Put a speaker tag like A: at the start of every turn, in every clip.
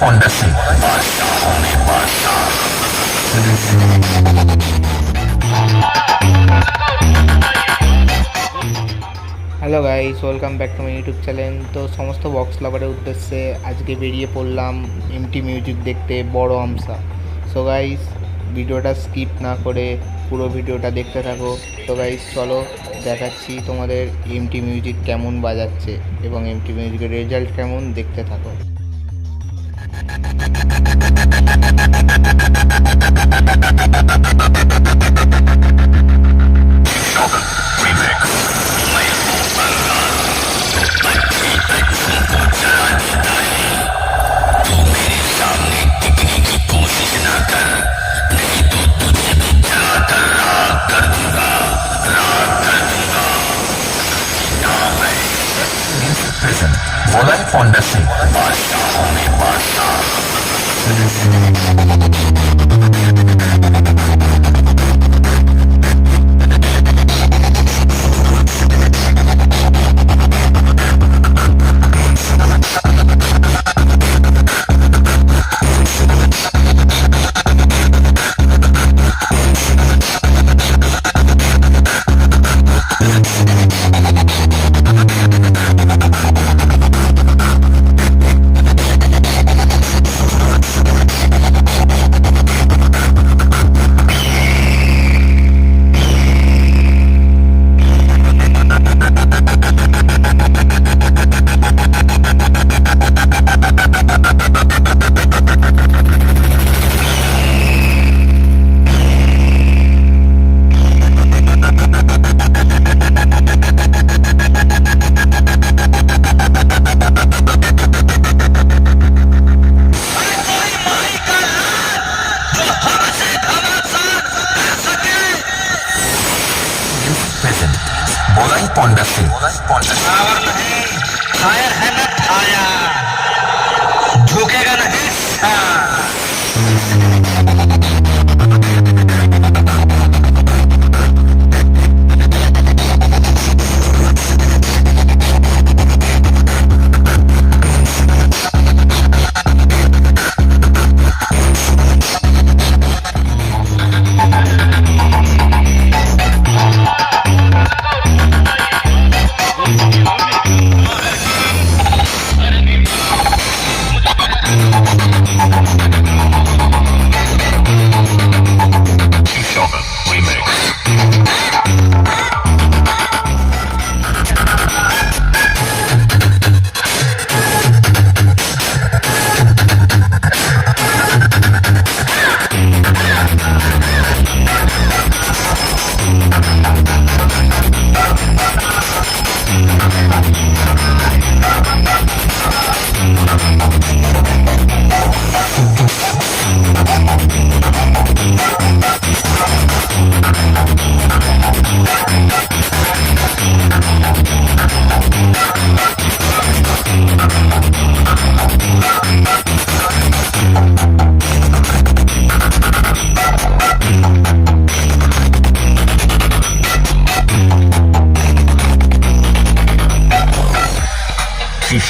A: Pondasi.
B: Hello guys, welcome back to my YouTube channel. তো সমস্ত box লাভারের উদ্দেশ্যে আজকে বেরিয়ে পড়লাম এমটি মিউজিক দেখতে বড় আমসা। সো গাইস, ভিডিওটা স্কিপ না করে পুরো ভিডিওটা দেখতে থাকো। তো গাইস চলো দেখাচ্ছি তোমাদের এমটি মিউজিক কেমন বাজাচ্ছে এবং এমটি মিউজিকের রেজাল্ট কেমন, দেখতে থাকো।
A: Present. Bolai Pondasi. Present. Bolai Pondasi.
C: Power नहीं, फायर है ना फायर, झुकेगा नहीं सर।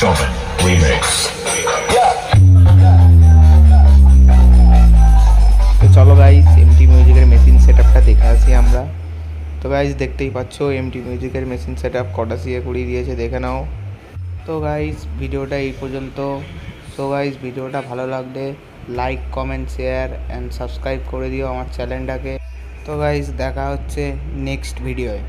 A: Shopping Remix.
B: তো চলো গাইস, এমটি মিউজিকের মেশিন সেটআপটা দেখে আসি আমরা। তো গাইস দেখতেই পাচ্ছ এমটি মিউজিকের মেশিন সেটআপ কটা সিএ করিয়ে দিয়েছে, দেখে নাও। তো গাইস ভিডিওটা এই পর্যন্ত। সো গাইস ভিডিওটা ভালো লাগলে like, comment, share and subscribe করে দিও আমার চ্যানেলটাকে। তো গাইস দেখা হচ্ছে নেক্সট ভিডিওয়।